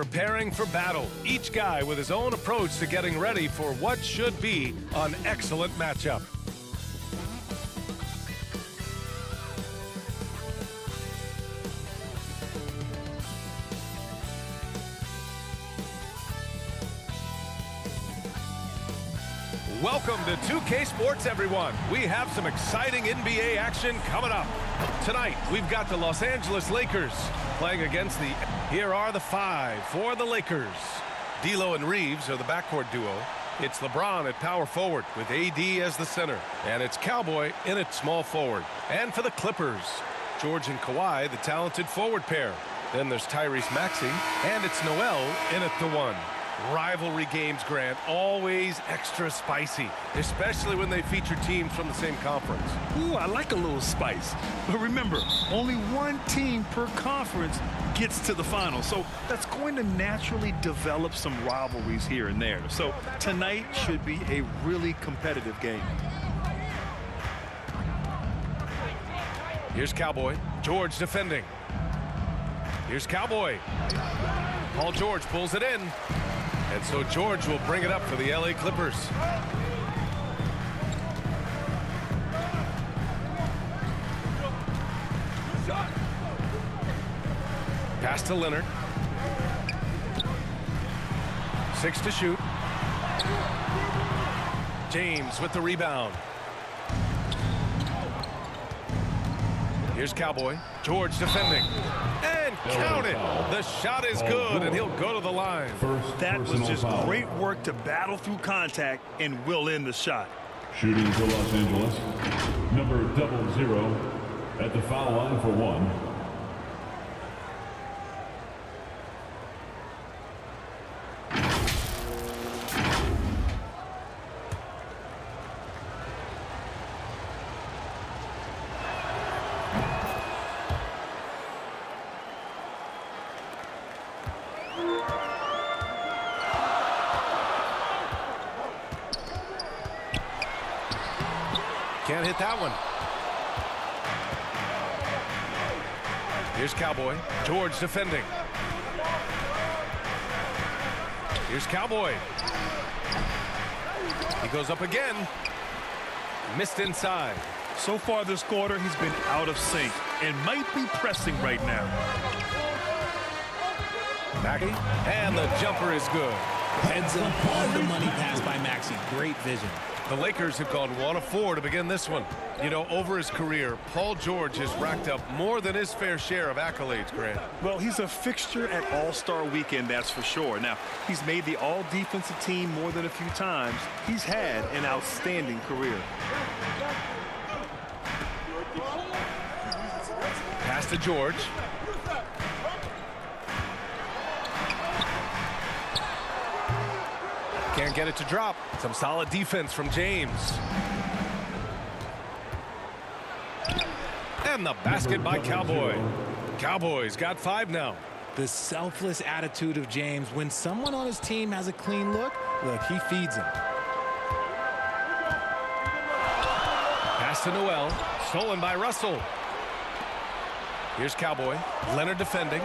preparing for battle. Each guy with his own approach to getting ready for what should be an excellent matchup. Welcome to 2K Sports, everyone. We have some exciting NBA action coming up. Tonight, we've got the Los Angeles Lakers playing against the... Here are the five for the Lakers. D'Lo and Reeves are the backcourt duo. It's LeBron at power forward with AD as the center. And it's Cowboy in at small forward. And for the Clippers, George and Kawhi, the talented forward pair. Then there's Tyrese Maxey, and it's Noel in at the one. Rivalry games, Grant, always extra spicy, especially when they feature teams from the same conference. Ooh, I like a little spice. But remember, only one team per conference gets to the final. So that's going to naturally develop some rivalries here and there. So tonight should be a really competitive game. Here's Cowboy. George defending. Here's Cowboy. Paul George pulls it in. And so George will bring it up for the LA Clippers. Pass to Leonard. 6 to shoot. James with the rebound. Here's Cowboy. George defending. And count it. The shot is good, and he'll go to the line. That was just great work to battle through contact and will end the shot. Shooting for Los Angeles, number 00 at the foul line for one. Can't hit that one. Here's Cowboy. George defending. Here's Cowboy. He goes up again. Missed inside. So far this quarter, he's been out of sync and might be pressing right now. Maxey, and the jumper is good. Heads up on the money pass by Maxey. Great vision. The Lakers have gone 1 of 4 to begin this one. You know, over his career, Paul George has racked up more than his fair share of accolades, Grant. Well, he's a fixture at All-Star Weekend, that's for sure. Now, he's made the All-Defensive team more than a few times. He's had an outstanding career. Pass to George. Can't get it to drop. Some solid defense from James. And the basket by Cowboy. Cowboys got 5 now. The selfless attitude of James. When someone on his team has a clean look, he feeds him. Pass to Noel. Stolen by Russell. Here's Cowboy. Leonard defending.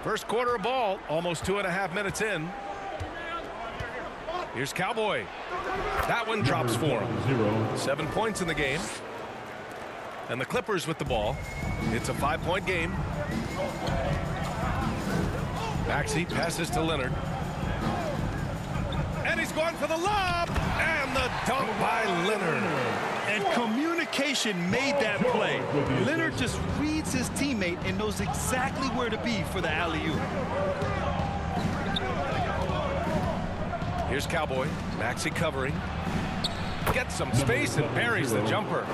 First quarter of ball, almost 2.5 minutes in. Here's Cowboy. That one drops for him. 7 points in the game. And the Clippers with the ball. It's a 5-point game. Maxey passes to Leonard. And he's going for the lob. And the dunk by Leonard. And communication made that play. Leonard just reads his teammate and knows exactly where to be for the alley-oop. Here's Cowboy. Maxey covering. Gets some space and buries the jumper.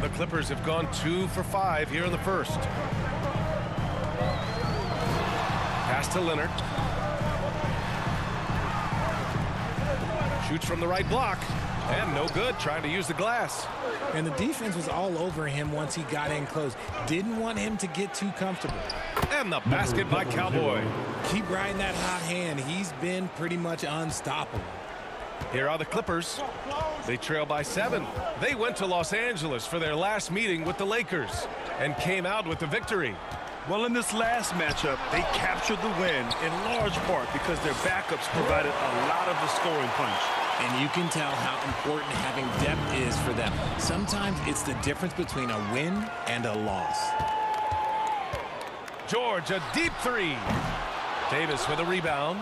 The Clippers have gone 2 for 5 here in the first. Pass to Leonard. Shoots from the right block. And no good, trying to use the glass. And the defense was all over him once he got in close. Didn't want him to get too comfortable. And the basket by Cowboy. Keep riding that hot hand. He's been pretty much unstoppable. Here are the Clippers. They trail by 7. They went to Los Angeles for their last meeting with the Lakers and came out with the victory. Well, in this last matchup, they captured the win in large part because their backups provided a lot of the scoring punch. And you can tell how important having depth is for them. Sometimes it's the difference between a win and a loss. George, a deep 3. Davis with a rebound.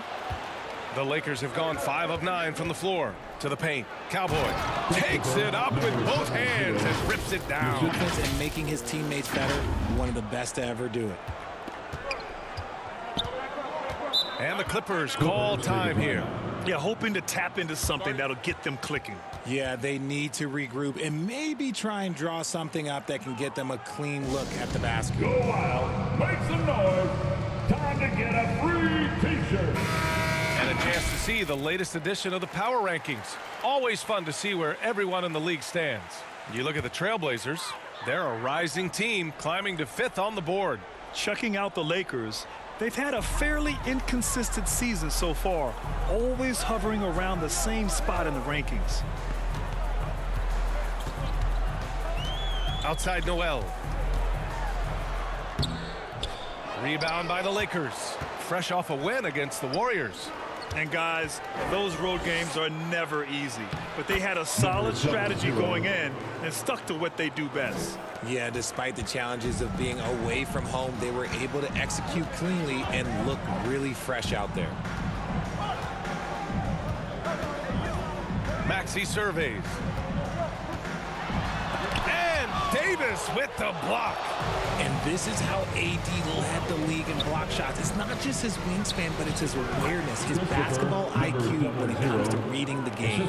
The Lakers have gone 5 of 9 from the floor to the paint. Cowboy takes it up with both hands and rips it down. Defense and making his teammates better, one of the best to ever do it. And the Clippers call time here. Yeah, hoping to tap into something that'll get them clicking. Yeah, they need to regroup and maybe try and draw something up that can get them a clean look at the basket. Go wild, make some noise. Time to get a free t-shirt. And a chance to see the latest edition of the Power Rankings. Always fun to see where everyone in the league stands. You look at the Trailblazers. They're a rising team climbing to 5th on the board. Checking out the Lakers, they've had a fairly inconsistent season so far, always hovering around the same spot in the rankings. Outside Noel. Rebound by the Lakers. Fresh off a win against the Warriors. And guys, those road games are never easy, but they had a solid strategy going in and stuck to what they do best. Yeah, despite the challenges of being away from home, they were able to execute cleanly and look really fresh out there. Maxey surveys. And Davis with the block. And this is how AD led the league in block shots. It's not just his wingspan, but it's his awareness, his basketball IQ when it comes to reading the game.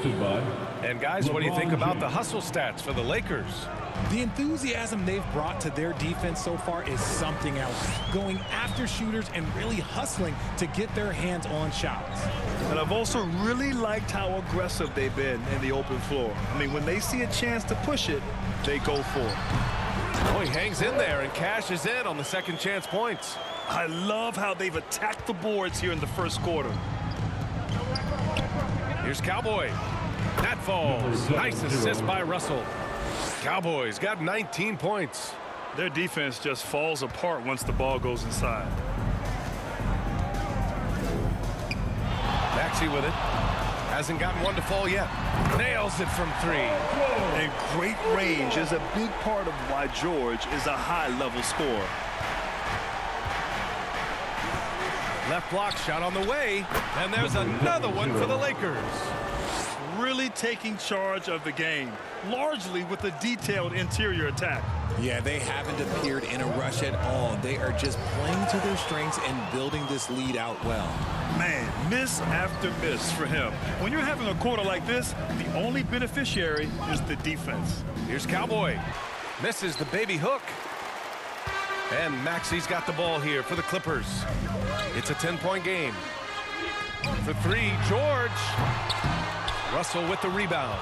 And guys, what do you think about the hustle stats for the Lakers? The enthusiasm they've brought to their defense so far is something else. Going after shooters and really hustling to get their hands on shots. And I've also really liked how aggressive they've been in the open floor. I mean, when they see a chance to push it, they go for it. Oh, he hangs in there and cashes in on the second chance points. I love how they've attacked the boards here in the first quarter. Here's Cowboy. That falls. Nice assist by Russell. Cowboys got 19 points. Their defense just falls apart once the ball goes inside. Maxey with it. Hasn't gotten one to fall yet. Nails it from 3. And great range is a big part of why George is a high-level scorer. Left block shot on the way. And there's another one for the Lakers. Really taking charge of the game, largely with a detailed interior attack. Yeah, they haven't appeared in a rush at all. They are just playing to their strengths and building this lead out well. Man, miss after miss for him. When you're having a quarter like this, the only beneficiary is the defense. Here's Cowboy. Misses the baby hook. And Maxey's got the ball here for the Clippers. It's a 10-point game. For 3, George. Russell with the rebound.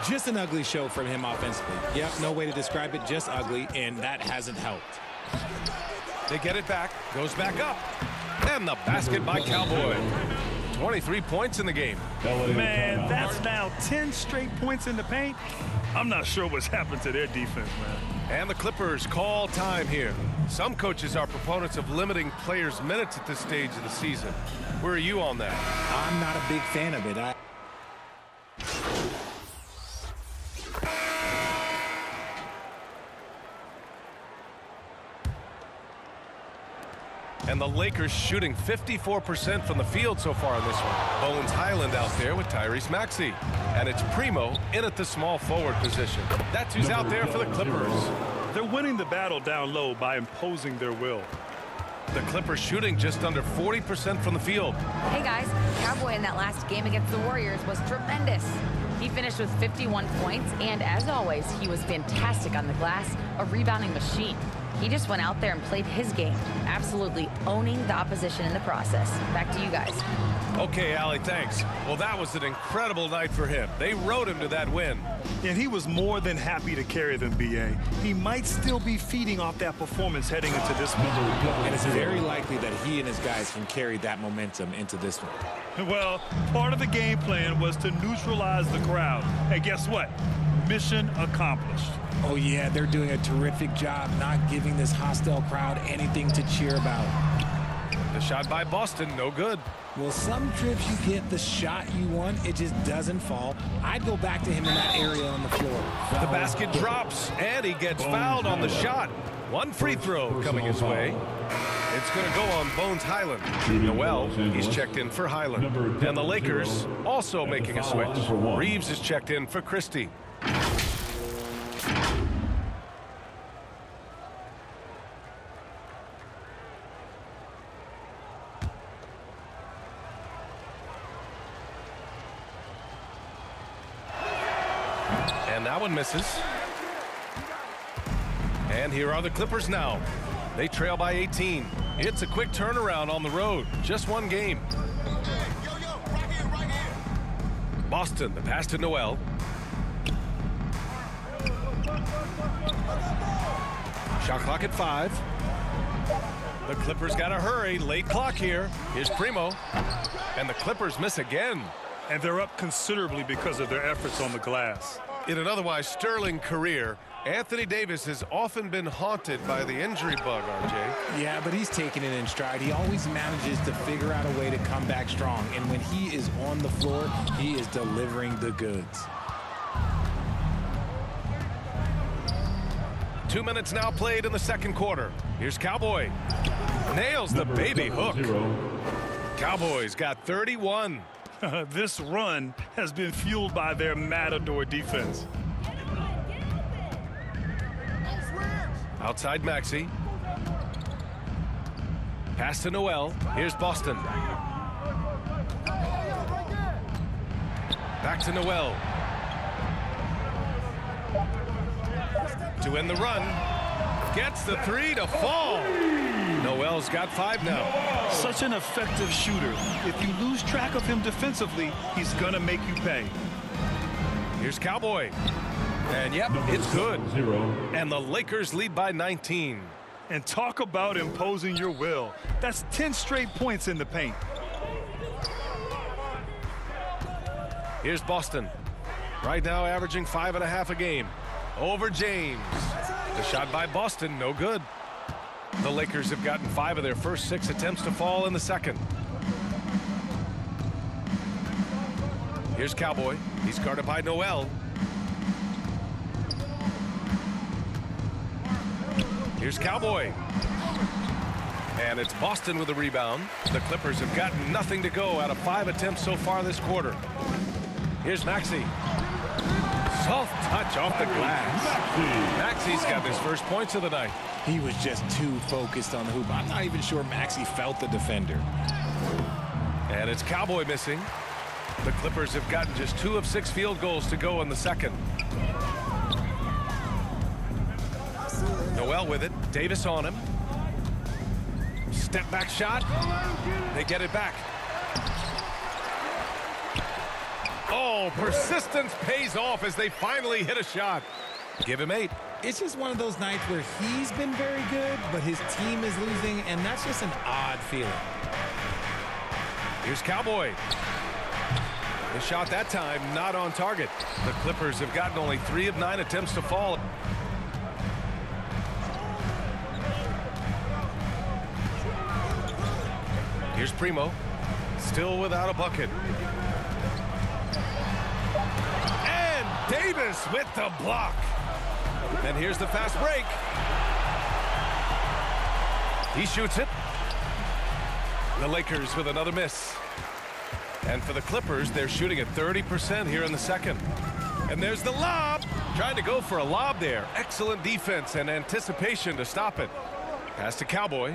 Just an ugly show from him offensively. Yep, no way to describe it, just ugly, and that hasn't helped. They get it back, goes back up. And the basket by Cowboy. 23 points in the game. Man, that's now 10 straight points in the paint. I'm not sure what's happened to their defense, man. And the Clippers call time here. Some coaches are proponents of limiting players' minutes at this stage of the season. Where are you on that? I'm not a big fan of it. And the Lakers shooting 54% from the field so far in this one. Bones Highland out there with Tyrese Maxey. And it's Primo in at the small forward position. That's who's out there for the Clippers. They're winning the battle down low by imposing their will. The Clippers shooting just under 40% from the field. Hey guys, Cowboy in that last game against the Warriors was tremendous. He finished with 51 points, and as always, he was fantastic on the glass, a rebounding machine. He just went out there and played his game, absolutely owning the opposition in the process. Back to you guys. Okay, Allie, thanks. Well, that was an incredible night for him. They rode him to that win. And he was more than happy to carry them, B.A. He might still be feeding off that performance heading into this one. And it's very likely that he and his guys can carry that momentum into this one. Well, part of the game plan was to neutralize the crowd. And guess what? Mission accomplished. Oh, yeah, they're doing a terrific job not giving this hostile crowd anything to cheer about. The shot by Boston, no good. Well, some trips you get the shot you want, it just doesn't fall. I'd go back to him in that area on the floor. The basket drops, and he gets fouled on the shot. One free throw coming his way. It's going to go on Bones Highland. Noel, he's checked in for Highland. And the Lakers also making a switch. Reeves is checked in for Christie. And that one misses. And here are the Clippers now. They trail by 18. It's a quick turnaround on the road. Just one game. Boston, the pass to Noel. Shot clock at 5. The Clippers got to hurry. Late clock here. Here's Primo. And the Clippers miss again. And they're up considerably because of their efforts on the glass. In an otherwise sterling career, Anthony Davis has often been haunted by the injury bug, RJ. Yeah, but he's taking it in stride. He always manages to figure out a way to come back strong. And when he is on the floor, he is delivering the goods. 2 minutes now played in the second quarter. Here's Cowboy. Nails the baby hook. Cowboys got 31. This run has been fueled by their Matador defense. Outside Maxey. Pass to Noel. Here's Boston. Back to Noel. To end the run. Gets the three to fall. Noel's got 5 now. Such an effective shooter. If you lose track of him defensively, he's going to make you pay. Here's Cowboy. And yep, it's good. 0. And the Lakers lead by 19. And talk about imposing your will. That's 10 straight points in the paint. Here's Boston. Right now averaging 5.5 a game. Over James. The shot by Boston, no good. The Lakers have gotten 5 of their first 6 attempts to fall in the second. Here's Cowboy. He's guarded by Noel. Here's Cowboy. And it's Boston with the rebound. The Clippers have gotten nothing to go out of 5 attempts so far this quarter. Here's Maxey. Soft touch off the glass. Maxey's got his first points of the night. He was just too focused on the hoop. I'm not even sure Maxey felt the defender. And it's Cowboy missing. The Clippers have gotten just 2 of 6 field goals to go in the second. Noel with it. Davis on him. Step back shot. They get it back. Oh, persistence pays off as they finally hit a shot. Give him 8. It's just one of those nights where he's been very good, but his team is losing, and that's just an odd feeling. Here's Cowboy. The shot that time not on target. The Clippers have gotten only 3 of 9 attempts to fall. Here's Primo. Still without a bucket. And Davis with the block. And here's the fast break. He shoots it. The Lakers with another miss. And for the Clippers, they're shooting at 30% here in the second. And there's the lob. Trying to go for a lob there. Excellent defense and anticipation to stop it. Pass to Cowboy.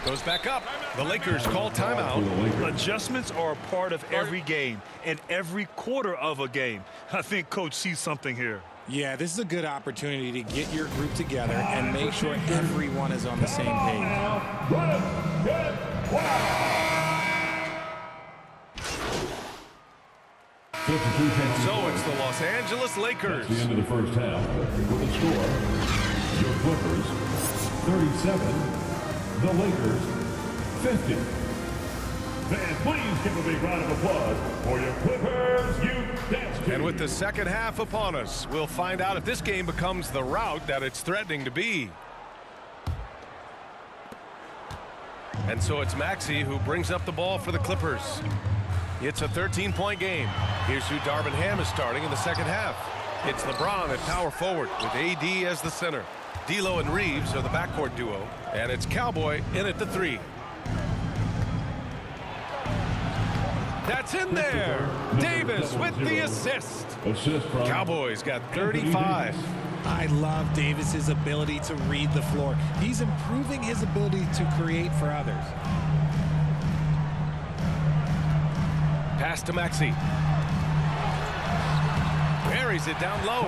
Goes back up. The Lakers call timeout. Adjustments are a part of every game and every quarter of a game. I think Coach sees something here. Yeah, this is a good opportunity to get your group together and make sure everyone is on the same page. So it's the Los Angeles Lakers. That's the end of the first half. With the score, your Clippers 37, the Lakers 50. Fans, please give a big round of applause for your Clippers Youth Dance Team. And with the second half upon us, we'll find out if this game becomes the rout that it's threatening to be. And so it's Maxey who brings up the ball for the Clippers. It's a 13-point game. Here's who Darvin Ham is starting in the second half. It's LeBron at power forward with AD as the center. D'Lo and Reeves are the backcourt duo. And it's Cowboy in at the 3. That's in there. Davis with the assist. Assist from Cowboys got 35. I love Davis's ability to read the floor. He's improving his ability to create for others. Pass to Maxey. Buries it down low.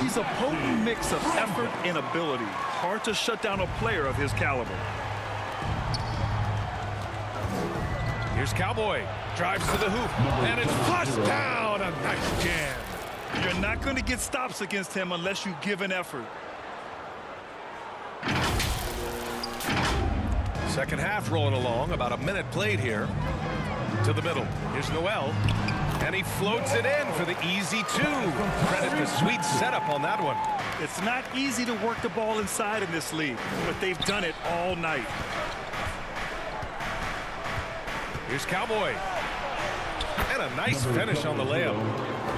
He's a potent mix of effort and ability. Hard to shut down a player of his caliber. Here's Cowboy. Drives to the hoop. And it's flushed down. A nice jam. You're not going to get stops against him unless you give an effort. Second half rolling along. About a minute played here. To the middle. Here's Noel. And he floats it in for the easy 2. Credit to sweet setup on that one. It's not easy to work the ball inside in this league, but they've done it all night. Here's Cowboy. And a nice finish on the layup.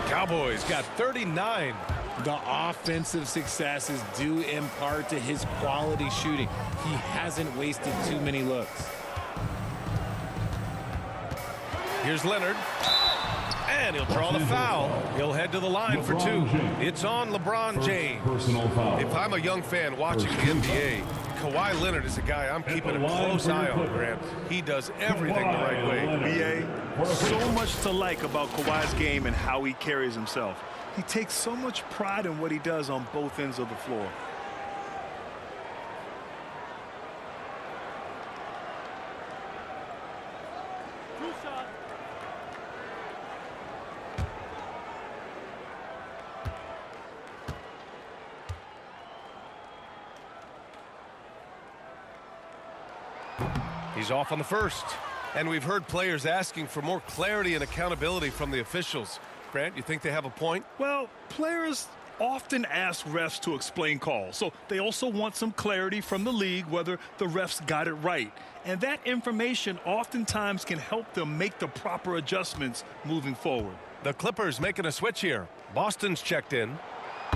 Cowboys got 39. The offensive success is due in part to his quality shooting. He hasn't wasted too many looks. Here's Leonard. And he'll draw the foul. He'll head to the line for 2. It's on LeBron James. personal foul. If I'm a young fan watching the NBA, Kawhi Leonard is a guy I'm keeping a close eye on, Grant. He does everything the right way. BA, so much to like about Kawhi's game and how he carries himself. He takes so much pride in what he does on both ends of the floor. He's off on the first. And we've heard players asking for more clarity and accountability from the officials. Grant, you think they have a point? Well, players often ask refs to explain calls, so they also want some clarity from the league whether the refs got it right. And that information oftentimes can help them make the proper adjustments moving forward. The Clippers making a switch here. Boston's checked in.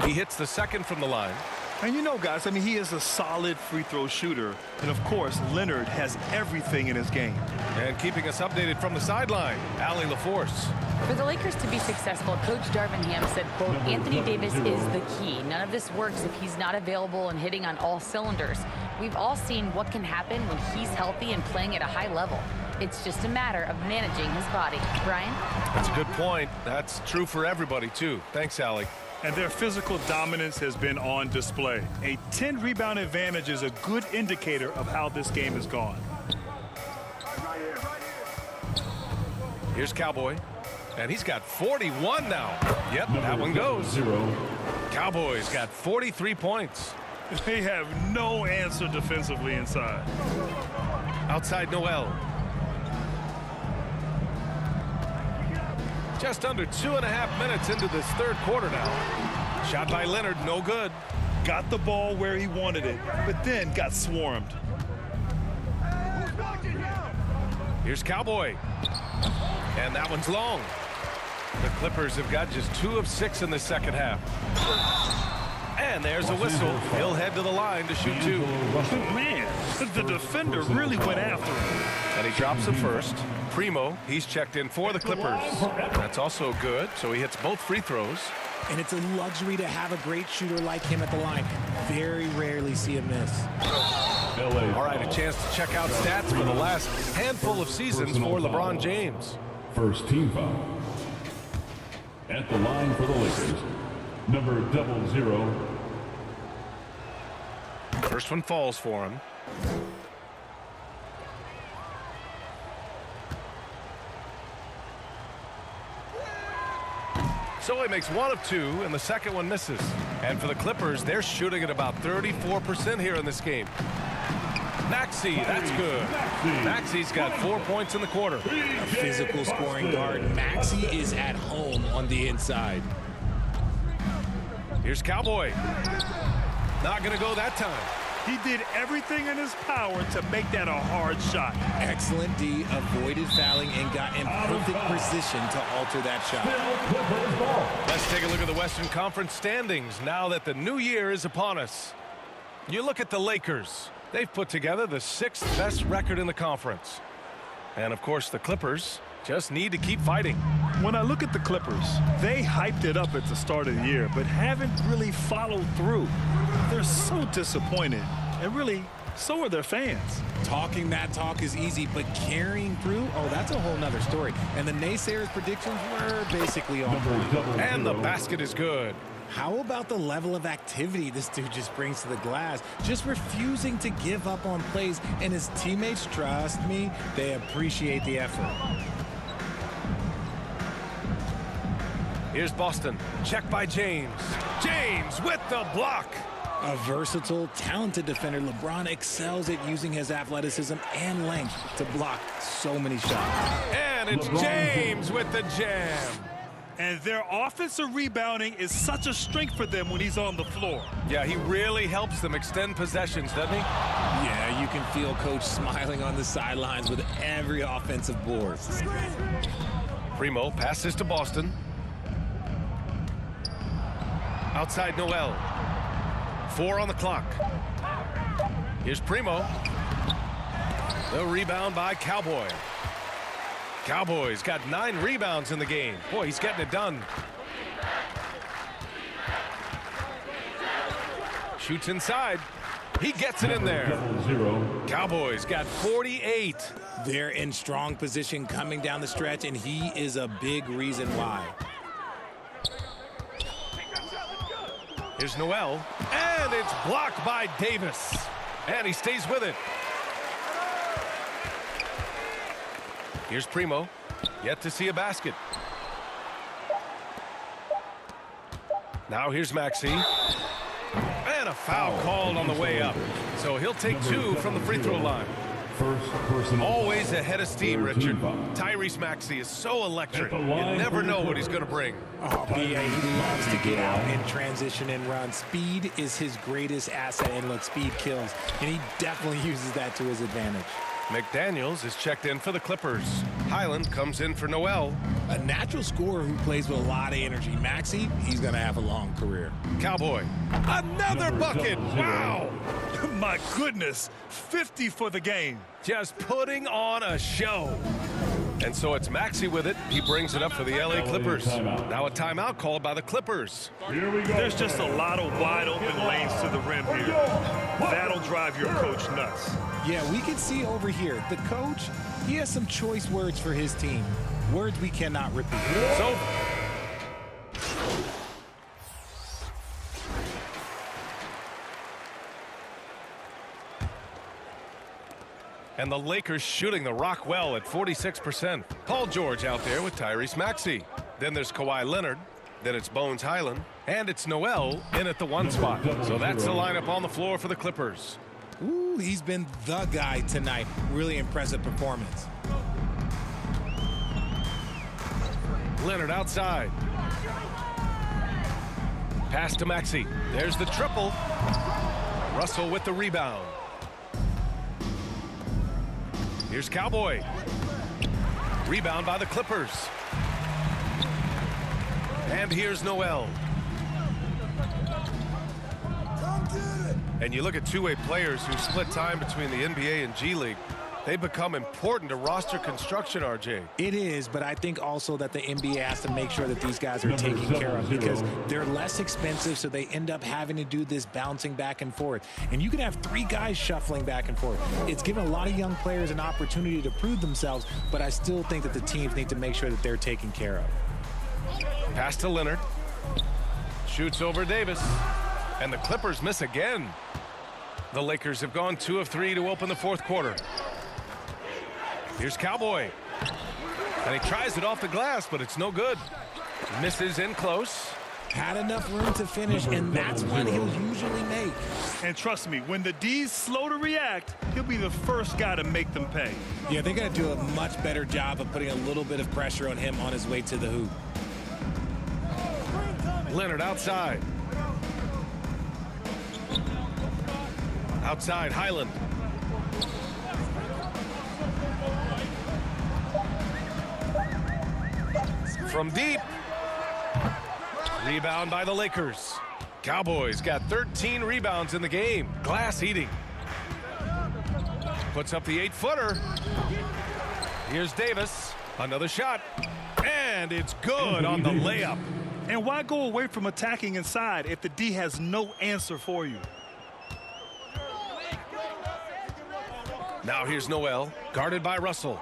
He hits the second from the line. And you know, guys, I mean, he is a solid free throw shooter. And, of course, Leonard has everything in his game. And keeping us updated from the sideline, Allie LaForce. For the Lakers to be successful, Coach Darvin Ham said, quote, Anthony Davis is the key. None of this works if he's not available and hitting on all cylinders. We've all seen what can happen when he's healthy and playing at a high level. It's just a matter of managing his body. Brian? That's a good point. That's true for everybody, too. Thanks, Allie. And their physical dominance has been on display. A 10-rebound advantage is a good indicator of how this game has gone. Here's Cowboy. And he's got 41 now. Yep, that one goes. 0. Cowboys got 43 points. They have no answer defensively inside. Outside Noel. Just under 2.5 minutes into this third quarter now. Shot by Leonard, no good. Got the ball where he wanted it, but then got swarmed. Here's Cowboy. And that one's long. The Clippers have got just 2 of 6 in the second half. And there's a whistle. He'll head to the line to shoot 2. Man, the defender really went after him. And he drops the first. Primo, he's checked in for the Clippers. That's also good, so he hits both free throws. And it's a luxury to have a great shooter like him at the line. Very rarely see him miss. All right, a chance to check out stats for the last handful of seasons for LeBron James. First team foul. At the line for the Lakers, Number 00. First one falls for him. So he makes one of two, and the second one misses. And for the Clippers, they're shooting at about 34% here in this game. Maxey, that's good. Maxey's got 4 points in the quarter. A physical scoring guard. Maxey is at home on the inside. Here's Cowboy. Not going to go that time. He did everything in his power to make that a hard shot. Excellent D, avoided fouling and got in perfect position to alter that shot. Let's take a look at the Western Conference standings now that the new year is upon us. You look at the Lakers. They've put together the 6th best record in the conference. And, of course, the Clippers just need to keep fighting. When I look at the Clippers, they hyped it up at the start of the year, but haven't really followed through. They're so disappointed, and really, so are their fans. Talking that talk is easy, but carrying through, oh, that's a whole nother story. And the naysayers' predictions were basically on point. And the basket is good. How about the level of activity this dude just brings to the glass? Just refusing to give up on plays, and his teammates, trust me, they appreciate the effort. Here's Boston. Check by James. James with the block. A versatile, talented defender, LeBron excels at using his athleticism and length to block so many shots. And it's James with the jam. And their offensive rebounding is such a strength for them when he's on the floor. Yeah, he really helps them extend possessions, doesn't he? Yeah, you can feel Coach smiling on the sidelines with every offensive board. Primo passes to Boston. Outside Noel. 4 on the clock. Here's Primo. The rebound by Cowboy. Cowboy's got 9 rebounds in the game. Boy, he's getting it done. Shoots inside. He gets it in there. Cowboys got 48. They're in strong position coming down the stretch, and he is a big reason why. Here's Noel, and it's blocked by Davis. And he stays with it. Here's Primo, yet to see a basket. Now here's Maxey. And a foul called on the way up. So he'll take 2 from the free throw line. Always ahead of steam, Richard. Tyrese Maxey is so electric. You never know what he's going to bring. Oh, B.A., he loves to get out in transition and run. Speed is his greatest asset, and look, speed kills. And he definitely uses that to his advantage. McDaniels is checked in for the Clippers. Highland comes in for Noel. A natural scorer who plays with a lot of energy. Maxey, he's going to have a long career. Cowboy. Another bucket. Wow. My goodness, 50 for the game. Just putting on a show. And so it's Maxey with it. He brings it up for the LA Clippers. Now a timeout called by the Clippers. There's just a lot of wide open lanes to the rim here. That'll drive your coach nuts. Yeah, we can see over here, the coach, he has some choice words for his team. Words we cannot repeat. So and the Lakers shooting the rock well at 46%. Paul George out there with Tyrese Maxey. Then there's Kawhi Leonard. Then it's Bones Highland. And it's Noel in at the 1 spot. So that's the lineup on the floor for the Clippers. Ooh, he's been the guy tonight. Really impressive performance. Leonard outside. Pass to Maxey. There's the triple. Russell with the rebound. Here's Cowboy. Rebound by the Clippers. And here's Noel. And you look at two-way players who split time between the NBA and G League. They become important to roster construction, RJ. It is, but I think also that the NBA has to make sure that these guys are taken care of because they're less expensive, so they end up having to do this bouncing back and forth. And you can have 3 guys shuffling back and forth. It's given a lot of young players an opportunity to prove themselves, but I still think that the teams need to make sure that they're taken care of. Pass to Leonard. Shoots over Davis. And the Clippers miss again. The Lakers have gone 2 of 3 to open the fourth quarter. Here's Cowboy. And he tries it off the glass, but it's no good. Misses in close. Had enough room to finish, and that's what he'll usually make. And trust me, when the D's slow to react, he'll be the first guy to make them pay. Yeah, they're going to do a much better job of putting a little bit of pressure on him on his way to the hoop. Leonard outside. Outside, Highland. From deep. Rebound by the Lakers. Cowboys got 13 rebounds in the game. Glass eating. Puts up the 8-footer. Here's Davis. Another shot. And it's good on the layup. And why go away from attacking inside if the D has no answer for you? Now here's Noel, guarded by Russell.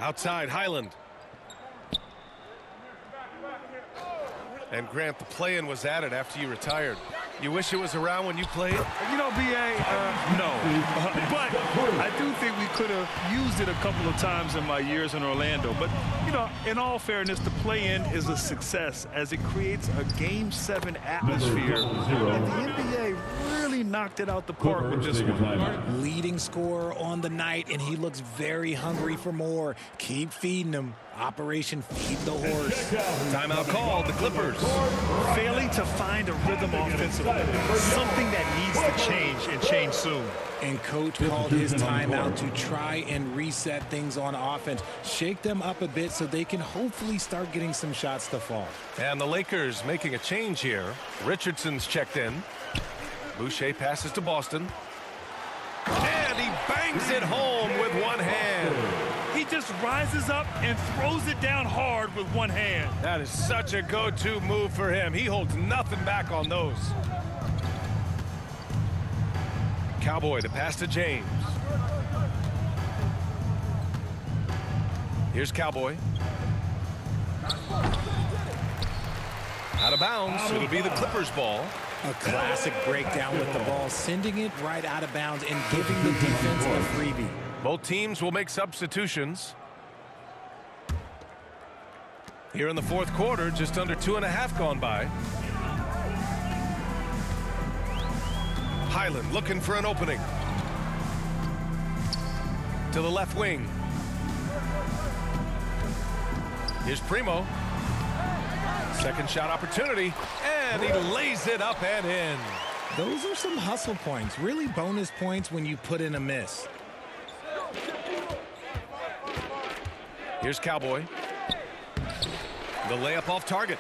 Outside, Highland. And Grant, the play-in was added after you retired. You wish it was around when you played? You know, B.A., no. But I do think we could have used it a couple of times in my years in Orlando. But, you know, in all fairness, the play-in is a success as it creates a Game 7 atmosphere. And the NBA really knocked it out the park with this one. Leading scorer on the night, and he looks very hungry for more. Keep feeding him. Operation Feed the Horse. Timeout called, the Clippers. Failing to find a rhythm offensively. Something that needs to change and change soon. And coach called his timeout to try and reset things on offense. Shake them up a bit so they can hopefully start getting some shots to fall. And the Lakers making a change here. Richardson's checked in. Boucher passes to Boston. And he bangs it home with one hand. He just rises up and throws it down hard with one hand. That is such a go-to move for him. He holds nothing back on those. Cowboy to pass to James. Here's Cowboy. Out of bounds. It'll be the Clippers ball. A classic breakdown with the ball, sending it right out of bounds and giving the defense a freebie. Both teams will make substitutions. Here in the fourth quarter, just under 2.5 gone by. Highland looking for an opening. To the left wing. Here's Primo. Second shot opportunity, and he lays it up and in. Those are some hustle points, really bonus points when you put in a miss. Here's Cowboy. The layup off target.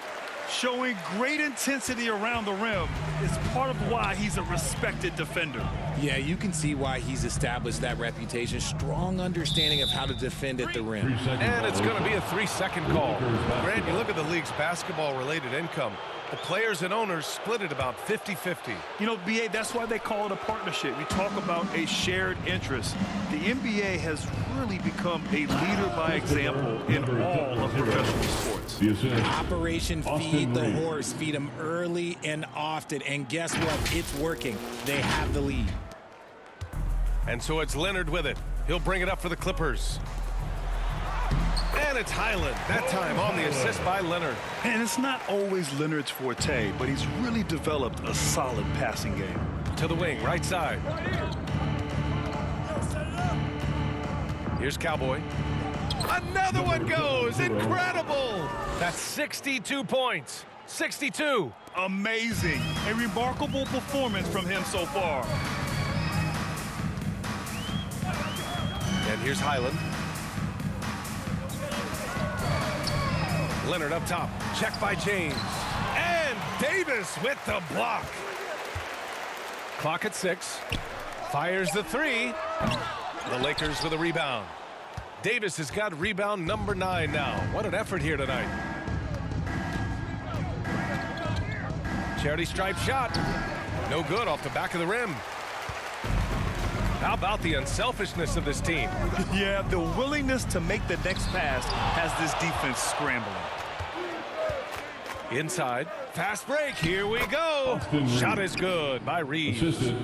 Showing great intensity around the rim is part of why he's a respected defender. Yeah, you can see why he's established that reputation. Strong understanding of how to defend at the rim. And it's going to be a 3-second call. Grant, you look at the league's basketball-related income. The players and owners split it about 50-50. You know, BA, that's why they call it a partnership. You talk about a shared interest. The NBA has really become a leader by example in all of professional sports. Operation Feed the Horse. Feed them early and often. And guess what? It's working. They have the lead. And so it's Leonard with it. He'll bring it up for the Clippers. And it's Highland, that time on the assist by Leonard. And it's not always Leonard's forte, but he's really developed a solid passing game. To the wing, right side. Here's Cowboy. Another one goes! Incredible! That's 62 points. 62. Amazing. A remarkable performance from him so far. And here's Highland. Leonard up top. Check by James. And Davis with the block. Clock at 6. Fires the 3. The Lakers with a rebound. Davis has got rebound number 9 now. What an effort here tonight. Charity stripe shot. No good off the back of the rim. How about the unselfishness of this team? Yeah, the willingness to make the next pass has this defense scrambling. Inside. Fast break. Here we go. Shot is good by Reeves. Assisted.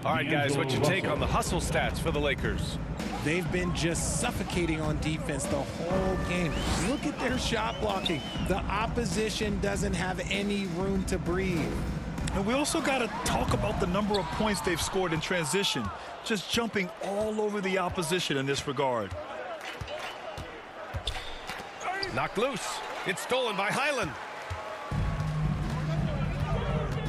All right, guys, what's your take on the hustle stats for the Lakers? They've been just suffocating on defense the whole game. Look at their shot blocking. The opposition doesn't have any room to breathe. And we also got to talk about the number of points they've scored in transition, just jumping all over the opposition in this regard. Knocked loose. It's stolen by Highland.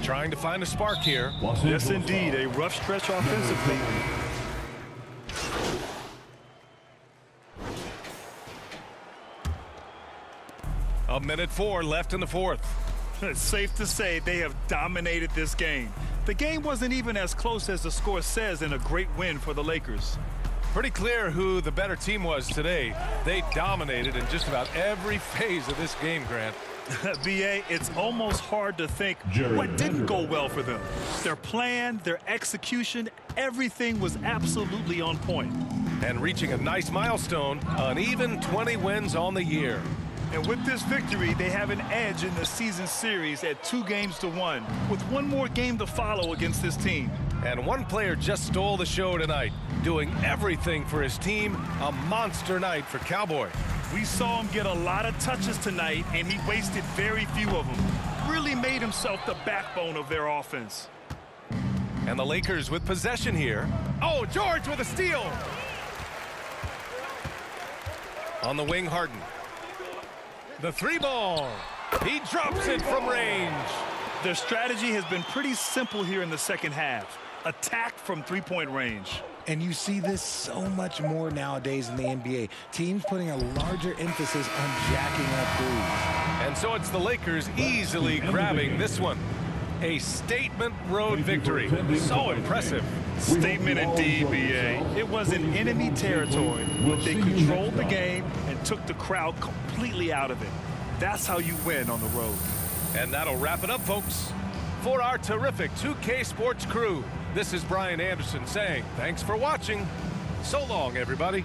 Trying to find a spark here. Yes, indeed, a rough stretch offensively. A minute 4 left in the fourth. It's safe to say they have dominated this game. The game wasn't even as close as the score says in a great win for the Lakers. Pretty clear who the better team was today. They dominated in just about every phase of this game, Grant. BA, it's almost hard to think what didn't go well for them. Their plan, their execution, everything was absolutely on point. And reaching a nice milestone, an even 20 wins on the year. And with this victory, they have an edge in the season series at 2-1, with one more game to follow against this team. And one player just stole the show tonight, doing everything for his team. A monster night for Cowboy. We saw him get a lot of touches tonight, and he wasted very few of them. Really made himself the backbone of their offense. And the Lakers with possession here. Oh, George with a steal. On the wing, Harden. The 3-ball. He drops it from range. Their strategy has been pretty simple here in the second half. Attack from three-point range. And you see this so much more nowadays in the NBA. Teams putting a larger emphasis on jacking up threes. And so it's the Lakers easily grabbing this one. A statement road victory. So impressive. Statement indeed, BA. It was in enemy territory, but they controlled the game and took the crowd completely out of it. That's how you win on the road. And that'll wrap it up, folks. For our terrific 2K Sports crew, this is Brian Anderson saying thanks for watching. So long, everybody.